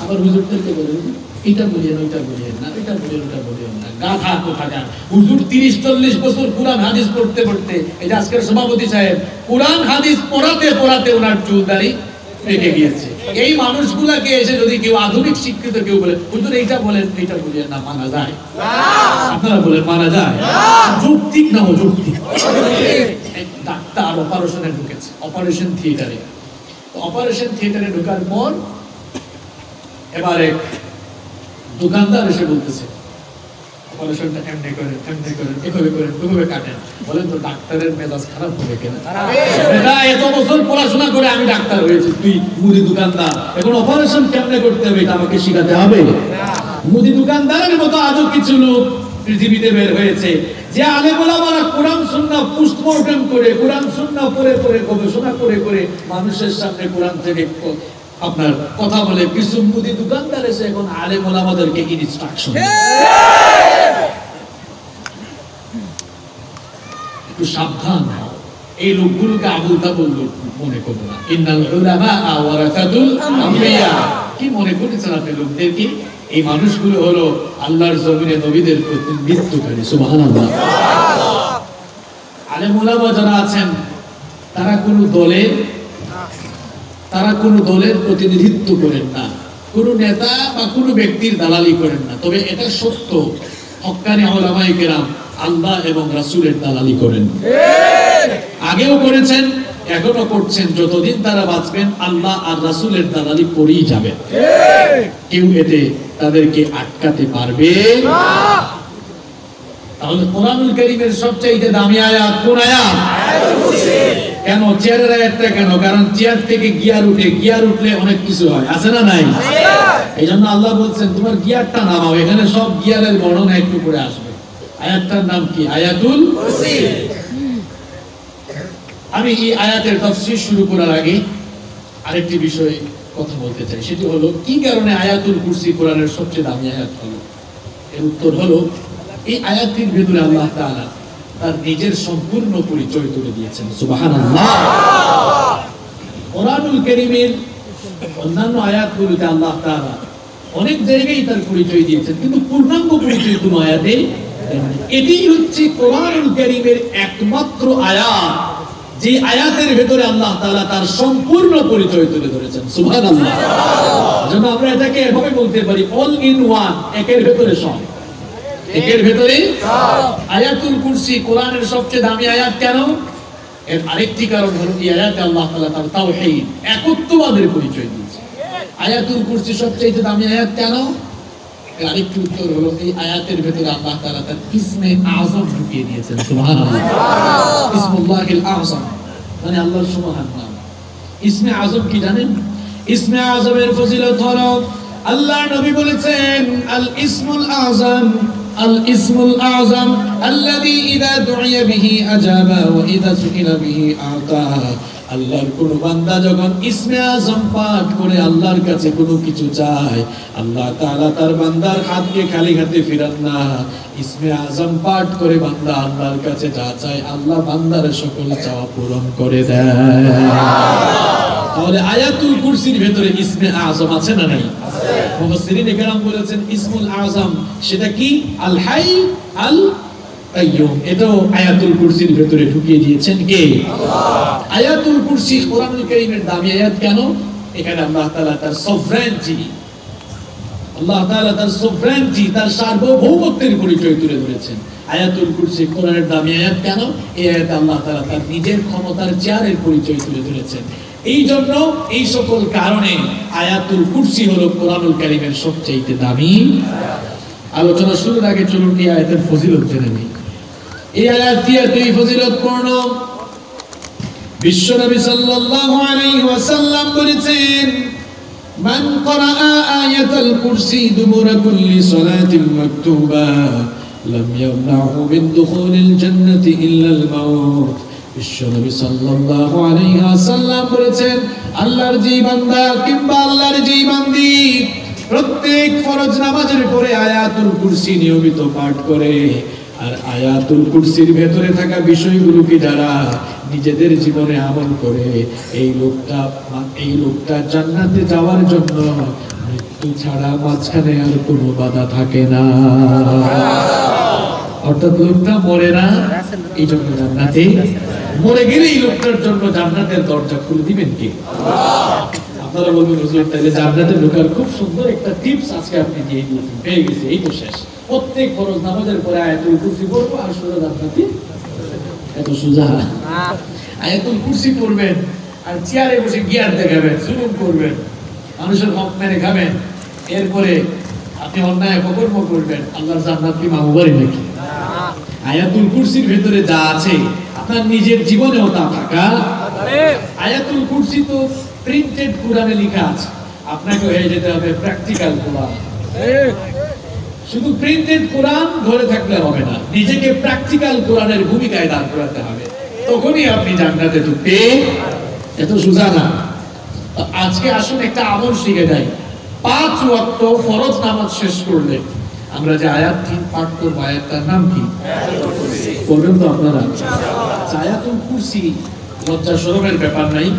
আবার হুজুরদেরকে বলেন এটা বলিয়েন, ওইটা বলিয়েন না, এটা বলিয়েন, ওটা বলিয়েন না। গাধা কোথাকার হুজুর 30-40 বছর কোরআন হাদিস পড়তে পড়তে, এই যে আজকের সভাপতি সাহেব কোরআন হাদিস পড়াতে পড়াতে ওনার চুল দাড়ি রেখে গিয়েছে। এই মানুষগুলাকে এসে যদি কেউ আধুনিক শিক্ষিত কেউ বলে হুজুর এইটা বলেন, এইটা বলিয়েন না, মানা যায়? আপনারা বলেন মানা যায়? যৌক্তিক না অযৌক্তিক? ডাক্তার অপারেশনে ঢুকেছে, অপারেশন থিয়েটারে। অপারেশন থিয়েটারে ঢোকার পর এবারে দোকানদার এসে বলতেছে অপারেশনটা এমনি করেন, এমনি করেন, এভাবে করেন, ওইভাবে কাটেন। বলেন তো ডাক্তারের মেজাজ খারাপ হবে কেন? এটা এত বছর পড়াশোনা করে আমি ডাক্তার হয়েছি, তুই মুদি দোকানদার, এখন অপারেশন কেমনে করতে হবে এটা আমাকে শিখাতে হবে? মুদি দোকানদারের মতো আজও কিছু লোক পৃথিবীতে বের হয়েছে, যে আলেম ওলামারা কোরআন সুন্নাহ পোস্টমর্টেম করে, কোরআন সুন্নাহ পড়ে পড়ে গবেষণা করে করে মানুষের সামনে কোরআন থেকে আপনার কথা বলে। কিছু মুদি দোকানদার এসে এখন আলেম ওলামাদেরকে ইনস্ট্রাকশন। একটু সাবধান হও, এই লোকগুলোকে আবুল তাবুল মনে করো না। ইন্নাল উলামা ওয়ারাসাতুল আমবিয়া, কি মনে করেছেন আপনি লোকদেরকে? এই মানুষগুলো হলো আল্লাহর জমিনে নবীদের প্রতিনিধিত্বকারী। সুবহানাল্লাহ। আলেম ওলামা যারা আছেন তারা কোনো দলের প্রতিনিধিত্ব করেন না, কোন নেতা বা কোন ব্যক্তির দালালি করেন না। তবে এটা সত্য, হক্কানি উলামায়ে কেরাম আল্লাহ এবং রাসূলের দালালি করেন, আগেও করেছেন, এখনো করছেন। যতদিন তারা বাঁচবেন আল্লাহ আর রাসূলের দালালি করেই যাবেন, কেউ এতে তাদেরকে আটকাতে পারবে না। তাহলে কোরআনুল কারীমের সবচেয়ে দামি আয়াত কোন আয়াত? কেন চেয়ারের আয়াতটা কেন? কারণ চেয়ার থেকে গিয়ার উঠে, গিয়ার উঠলে অনেক কিছু হয়, আছে না নাই? এই জন্য আল্লাহ বলছেন তোমার গিয়ারটা নামাও, এখানে সব গিয়ারের বর্ণনা একটু করে আসবে। আয়াতটার নাম কি? আয়াতুল কুরসি। আমি এই আয়াতের তাফসীর শুরু করার আগে আরেকটি বিষয়ে কথা বলতে চাই, সেটি হলো কি কারণে আয়াতুল কুরসি কোরআনের সবচেয়ে দামি আয়াত হলো? এর উত্তর হলো এই আয়াতটির ভিতরে আল্লাহ তাআলা তার নিজের সম্পূর্ণ পরিচয় তুলে দিয়েছেন। সুবহানাল্লাহ। কোরআনুল কারীমের অন্যান্য আয়াতগুলোতে আল্লাহ তাআলা অনেক জায়গায় তার পরিচয় দিয়েছেন, কিন্তু পূর্ণাঙ্গ পরিচয় কোন আয়াতে? এটি হচ্ছে কোরআনুল কারীমের একমাত্র আয়াত যে আয়াতের ভিতরে আল্লাহ তাআলা তার সম্পূর্ণ পরিচয় তুলে ধরেছেন। সুবহানাল্লাহ। যেন আমরা এটাকে এভাবে বলতে পারি, অল ইন ওয়ান, একের ভিতরে সব, একের ভিতরে সব। আয়াতুল কুরসি কোরআনের সবচেয়ে দামি আয়াত কেন? এর আরেকটি কারণ হলো এই আয়াতে আল্লাহ তাআলা তার তাওহীদ, একত্ববাদের পরিচয় দিয়েছেন। আয়াতুল কুরসি সবচেয়ে দামি আয়াত কেন? এর আরেকটি উত্তর হলো এই আয়াতের ভিতরে আল্লাহ তাআলা তার ইসমে আযম ঢুকিয়ে দিয়েছেন। সুবহানাল্লাহ। ইসমুল্লাহিল আযম মানে আল্লাহর সুবহান নাম। ইসমে আযম কি জানেন? ইসমে আযমের ফজিলত হলো আল্লাহ নবী বলেছেন আল ইসমুল আযম, আল ইসমুল আযম আল্লাযী ইযা দুইয়া বিহি আজাবা ওয়া ইযা সুইলা বিহি আতা। আল্লাহর কোন বান্দা যখন ইসমে আজম পাঠ করে আল্লাহর কাছে কোনো কিছু চায়, আল্লাহ তাআলা তার বান্দার হাতকে খালি হাতে ফিরান না। ইসমে আজম পাঠ করে বান্দা আল্লাহর কাছে যা চায়, আল্লাহ বান্দার সকল চাওয়া পূরণ করে দেয়। তাহলে আয়াতুল কুরসির ভেতরে ইসমে আজম আছে না নাই? মুফাসসিরিন কেরাম বলেছেন ইসমুল আজম সেটা কি? আল হাই আল কাইয়ুম। এটাও আয়াতুল কুরসির ভেতরে ঢুকিয়ে দিয়েছেন কে? আল্লাহ। আয়াতুল কুরসি কোরআনুল কারীমের দামি আয়াত কেন? এখানে আল্লাহ তাআলা তার সভরেনিটি, আল্লাহ তাআলা তার সভরেনিটি, তার সার্বভৌমত্বের পরিচয় তুলে ধরেছেন। আয়াতুল কুরসি কোরআনের দামি আয়াত কেন? এই আয়াতে আল্লাহ তাআলা তার নিজের ক্ষমতার চেয়ারের পরিচয় তুলে ধরেছেন। এই জন্য এই সকল কারণে আয়াতুল কুরসি হলো কোরআনুল কারীমের সবচেয়ে দামি। আলোচনা শুরুর আগে চলুন এই আয়াতের ফজিলত জেনে নিই। এই আয়াতটি এতই ফজিলতপূর্ণ, বিশ্বনবী সাল্লাল্লাহু আলাইহি ওয়াসাল্লাম বলেছেন, মান ক্বারাআ আয়াতাল কুরসি দুবুরা কুল্লি সালাতিন মাকতুবা লাম ইয়ামনাহু মিন দুখুলিল জান্নাতি ইল্লাল মাউত। বিশ্বনবী সাল্লাল্লাহু আলাইহি ওয়াসাল্লাম বলেছেন, আল্লাহর যে বান্দা কিংবা আল্লাহর যে বান্দি প্রত্যেক ফরজ নামাজের পরে আয়াতুল কুরসি নিয়মিত পাঠ করে, আর আয়াতুল কুরসির ভেতরে থাকা বিষয়গুলোকে যারা নিজেদের জীবনে আমল করে, এই লোকটা জান্নাতে যাওয়ার জন্য মৃত্যু ছাড়া মাঝখানে আর কোনো বাধা থাকে না। অর্থাৎ লোকটা মরে না, এই জন্য জান্নাতে, মরে গেলে এই লোকটার জন্য জান্নাতের দরজা খুলে দিবেন কে? আপনারা বলবেন হুজুর তাহলে জান্নাতে ঢোকার খুব সুন্দর একটা টিপস আজকে আপনি দিয়ে দিয়েছেন, পেয়ে গেছি, এই তো শেষ। প্রত্যেক ফরজ নামাজের পরে আয়াতুল কুরসি পড়বো আর সোজা জান্নাতে। এত সোজা? আয়াতুল কুরসি পড়বেন আর চেয়ারে বসে গিয়ার দেখাবেন, জুলুম করবেন, মানুষের হক মেরে খাবেন, এরপরে আপনি অন্যায় অপকর্ম করবেন, আল্লাহর জান্নাত কি মামুবাড়ি নাকি? আয়াতুল কুরসির ভেতরে যা আছে আপনার নিজের জীবনেও তা থাকা। আয়াতুল কুরসি তো প্রিন্টেড কোরআনে লেখা আছে, আপনাকে হয়ে যেতে হবে প্র্যাকটিক্যাল কোরআন। শুধু প্রিন্টেড কোরআন ধরে থাকলে হবে না, নিজেকে প্র্যাকটিক্যাল কোরআনের ভূমিকায় দাঁড় করাতে হবে, তখনই আপনি জান্নাতে ঢুকতে। এত সোজা না। আজকে আসুন একটা আমল শিখে যাই। 5 ওয়াক্ত ফরজ নামাজ শেষ করলে আমরা যে আয়াতটি পাঠ করব, আয়াতটার নাম কি? বলবেন তো আপনারা? আয়াতুল কুরসি লজ্জা শরমের ব্যাপার নাই,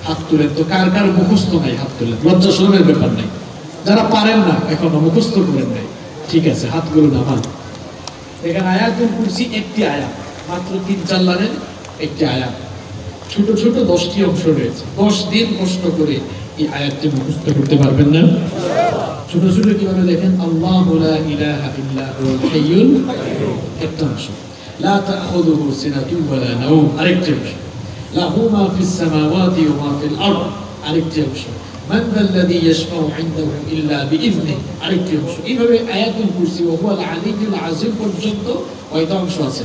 হাত তুলেন তো। কার কার মুখস্থ নাই হাত তুলেন, লজ্জা শরমের ব্যাপার নাই। যারা পারেন না এখনো মুখস্থ করেন নাই, ঠিক আছে, হাতগুলো নামান। এখানে আয়াতুল কুরসি একটি আয়াত, মাত্র 3-4 লাইনের একটি আয়াত, ছোট ছোট 10টি অংশ রয়েছে। 10 দিন কষ্ট করে এই আয়াতটি মুখস্থ করতে পারবেন না? ছোট ছোট কিভাবে দেখেন, আল্লাহু লা ইলাহা ইল্লা হুয়াল হাইয়ুল কাইয়্যুম একটা অংশ, লা তাখুযুহু সিনাতুন ওয়া লা নাওম আরেকটি অংশ, লাহু মা ফিস সামাওয়াতি ওয়া মা ফিল আরদ আরেকটি অংশ, মান যাল্লাযী ইয়াশফাউ ইনদাহু ইল্লা বিইذনিহি আরেকটি অংশ। এইভাবে আয়াতুল কুরসি ওয়া হুয়াল আলিয়্যুল আযীম পর্যন্ত কয়টা অংশ আছে?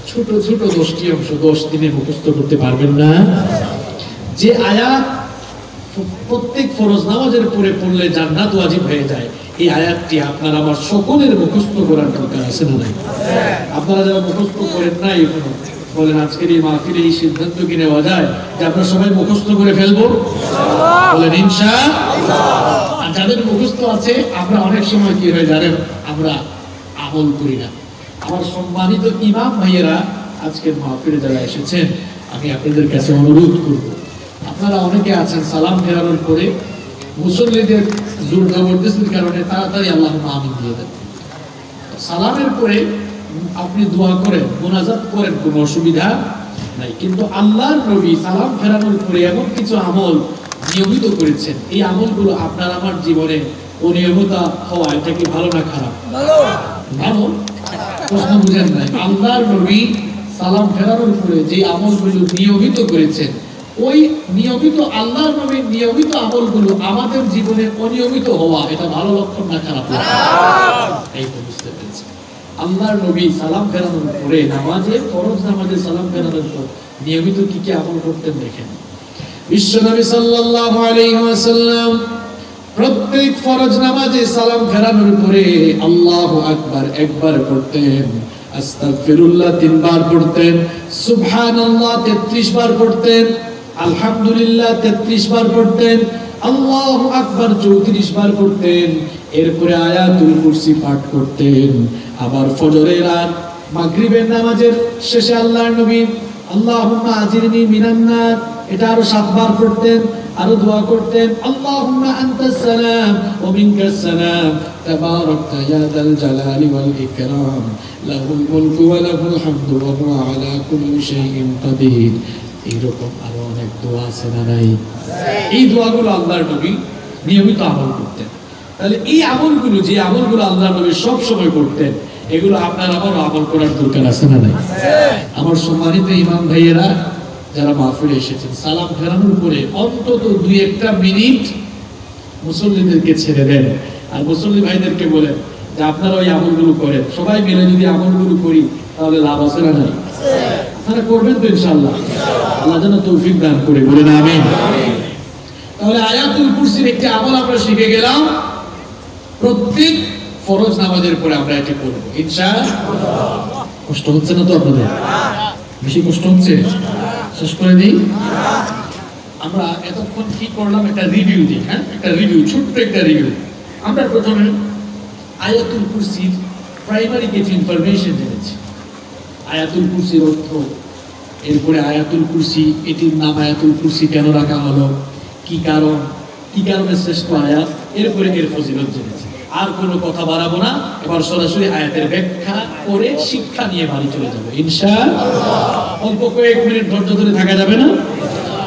ছোট ছোট 10টি অংশ। 10 দিনে মুখস্থ করতে পারবেন না। যে আয়াত প্রত্যেক ফরজ নামাজের পরে পড়লে জান্নাত ওয়াজিব হয়ে যায়, এই আয়াতটি আপনার আমার সকলের মুখস্থ করার দরকার আছে না নাই? আপনারা যারা মুখস্থ করেন নাই এখনো, বলেন আজকের এই মাহফিলে এই সিদ্ধান্ত কি নেওয়া যায় যে আমরা সবাই মুখস্থ করে ফেলবো? বলেন ইনশাআল্লাহ। আর যাদের মুখস্থ আছে, আমরা অনেক সময় কি হয়ে জানেন, আমরা আমল করি না। আমার সম্মানিত ইমাম ভাইয়েরা, আজকের মাহফিলে যারা এসেছেন, আমি আপনাদের কাছে অনুরোধ করব, আপনারা অনেকে আছেন সালাম ফেরানোর পরে মুসল্লিদের জোর জবরদস্তির কারণে তাড়াতাড়ি আল্লাহুম্মা আমিন দিয়ে দেন। সালামের পরে আপনি দোয়া করেন, মুনাজাত করেন, কোনো অসুবিধা নাই, কিন্তু আল্লাহর নবী সালাম ফেরানোর পরে এমন কিছু আমল নিয়মিত করেছেন, এই আমলগুলো আপনার আমার জীবনে অনিয়মিত হওয়া, এটা কি ভালো না খারাপ? ভালো। প্রশ্ন বুঝেন নাই? আল্লাহর নবী সালাম ফেরানোর পরে যে আমলগুলো নিয়মিত করেছেন, ওই নিয়মিত আল্লাহর নবীর নিয়মিত আমলগুলো আমাদের জীবনে অনিয়মিত হওয়া, এটা ভালো লক্ষণ না খারাপ লক্ষণ? এই তো বুঝতে পেরেছি। আল্লাহর নবী সালাম ফেরানোর পরে নামাজে, ফরজ নামাজে সালাম ফেরানোর পর নিয়মিত কি কি আমল করতেন দেখেন। বিশ্বনবী সাল্লাল্লাহু আলাইহি ওয়াসাল্লাম প্রত্যেক ফরজ নামাজে সালাম ফেরানোর পরে আল্লাহু আকবার একবার পড়তেন, আস্তাগফিরুল্লাহ 3 বার পড়তেন, সুবহানাল্লাহ 33 বার পড়তেন, আলহামদুলিল্লাহ 33 বার পড়তেন, আল্লাহু আকবার 34 বার পড়তেন, এরপরে আয়াতুল কুরসি পাঠ করতেন। আবার ফজরের আর মাগরিবের নামাজের শেষে আল্লাহর নবী আল্লাহুম্মা আজিরনি মিনান নার এটা আরো 7 বার পড়তেন, আরো দোয়া করতেন, আল্লাহুম্মা আনতাস সালাম ওয়া মিনকাস সালাম তাবারাকতা ইয়া যাল জালালি ওয়াল ইকরাম লাহুল মুলকু ওয়া লাহুল হামদু ওয়া হুয়া আলা কুল্লি শাইইন কাদির। এরকম আরো অনেক দোয়া আছে না নাই? এই দোয়াগুলো আল্লাহর নবী নিয়মিত আমল করতেন। তাহলে এই আমলগুলো, যে আমলগুলো আল্লাহর নবী সব সময় করতেন, এগুলো আপনার আমারও আমল করার দরকার আছে না নাই? আমার সম্মানিত ইমাম ভাইয়েরা যারা মাহফিলে এসেছেন, সালাম ফেরানোর পরে অন্তত 2-1 মিনিট মুসল্লিদেরকে ছেড়ে দেন, আর মুসল্লি ভাইদেরকে বলেন যে আপনারা ওই আমলগুলো করেন। সবাই মিলে যদি আমলগুলো করি তাহলে লাভ আছে না নাই? আপনারা করবেন তো ইনশাআল্লাহ? আল্লাহ যেন তৌফিক দান করে, বলেন আমিন। তাহলে আয়াতুল কুরসির একটি আমল আমরা শিখে গেলাম, প্রত্যেক ফরজ নামাজের পরে আমরা এটা করব ইনশাআল্লাহ। কষ্ট হচ্ছে না তো আপনাদের? বেশি কষ্ট হচ্ছে? শেষ করে দিই। আমরা এতক্ষণ কি করলাম, একটা রিভিউ দিই। হ্যাঁ, একটা রিভিউ, ছোট্ট একটা রিভিউ। আমরা প্রথমে আয়াতুল কুরসির প্রাইমারি কিছু ইনফরমেশন জেনেছি, আয়াতুল কুরসির অর্থ, এরপরে আয়াতুল কুরসি, এটির নাম আয়াতুল কুরসি কেন রাখা হলো, কি কারণে শ্রেষ্ঠ আয়াত, এরপরে এর ফজিলত জেনেছি। আর কোনো কথা বাড়াবো না, এবার সরাসরি আয়াতের ব্যাখ্যা করে শিক্ষা নিয়ে বাড়ি চলে যাবো ইনশাআল্লাহ। অল্প কয়েক মিনিট ধৈর্য ধরে থাকা যাবে না?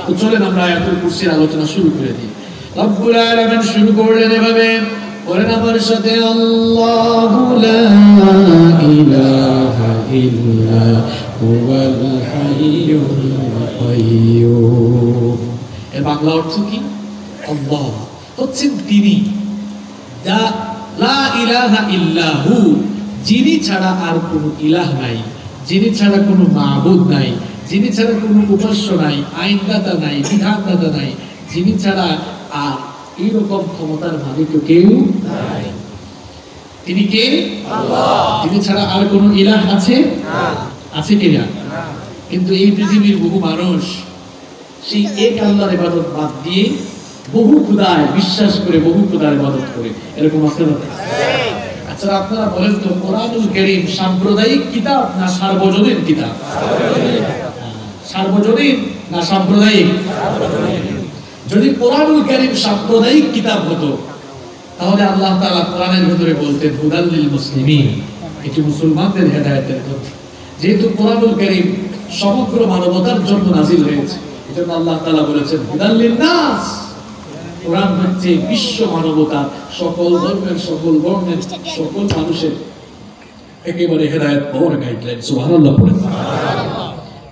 তো চলেন আমরা আয়াতুল কুরসির আলোচনা শুরু করে দিই। রব্বুল আলামিন শুরু করলেন এভাবে, বলেন আমার সাথে, আল্লাহু লা ইলাহা ইল্লা হুয়াল হাইয়ুল কাইয়্যুম। এর বাংলা অর্থ কি? আল্লাহ হচ্ছেন তিনি, লা ইলাহা ইল্লাহু, যিনি ছাড়া আর কোনো ইলাহ নাই, যিনি ছাড়া কোনো মাবুদ নাই, যিনি ছাড়া কোনো উপাস্য নাই, আইনদাতা নাই, বিধানদাতা নাই, যিনি ছাড়া আর এইরকম ক্ষমতার মালিক কেউ নাই। তিনি কে? আল্লাহ। তিনি ছাড়া আর কোনো ইলাহ আছে? আছে কিনা? কিন্তু এই পৃথিবীর বহু মানুষ সেই এক আল্লাহর ইবাদত বাদ দিয়ে বহু খোদায় বিশ্বাস করে, বহু খোদার ইবাদত করে, এরকম আছে না? আচ্ছা আপনারা বলেন তো, কোরআনুল কারীম সাম্প্রদায়িক কিতাব না সার্বজনীন কিতাব? সার্বজনীন না সাম্প্রদায়িক? যদি কোরআনুল কারীম সাম্প্রদায়িক কিতাব হতো তাহলে আল্লাহ তাআলা কোরআনের ভিতরে বলতেন হুদাল লিল মুসলিমিন, এটি মুসলমানদের হেদায়েতের জন্য। যেহেতু কোরআনুল কারীম সমগ্র মানবতার জন্য নাযিল হয়েছে, এজন্য আল্লাহ তাআলা বলেছেন হুদাল লিন নাস। কোরআন হচ্ছে বিশ্ব মানবতার সকল ধর্মের, সকল বর্ণের, সকল মানুষের একেবারে হেদায়েত পাওয়ার গাইডলাইন। সুবহানাল্লাহ পড়েন।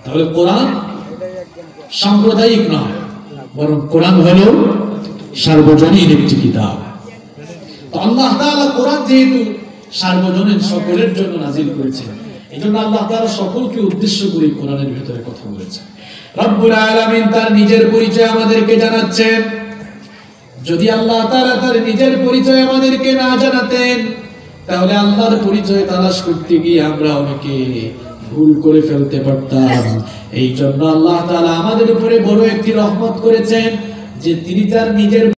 তাহলে কোরআন সাম্প্রদায়িক নয়, বরং কোরআন হলো সার্বজনীন একটি কিতাব। তো আল্লাহ তাআলা কোরআন যেহেতু সার্বজনীন, সকলের জন্য নাযিল করেছেন, এজন্য আল্লাহ তাআলা সকলকে উদ্দেশ্য করে কোরআনের ভিতরে কথা বলেছেন। রব্বুল আলামিন তার নিজের পরিচয় আমাদেরকে জানাচ্ছেন। যদি আল্লাহ তাআলা তার নিজের পরিচয় আমাদেরকে না জানাতেন তাহলে আল্লাহর পরিচয় তালাশ করতে গিয়ে আমরা অনেকে ভুল করে ফেলতে পারতাম। এই জন্য আল্লাহ তাআলা আমাদের উপরে বড় একটি রহমত করেছেন যে তিনি তার নিজের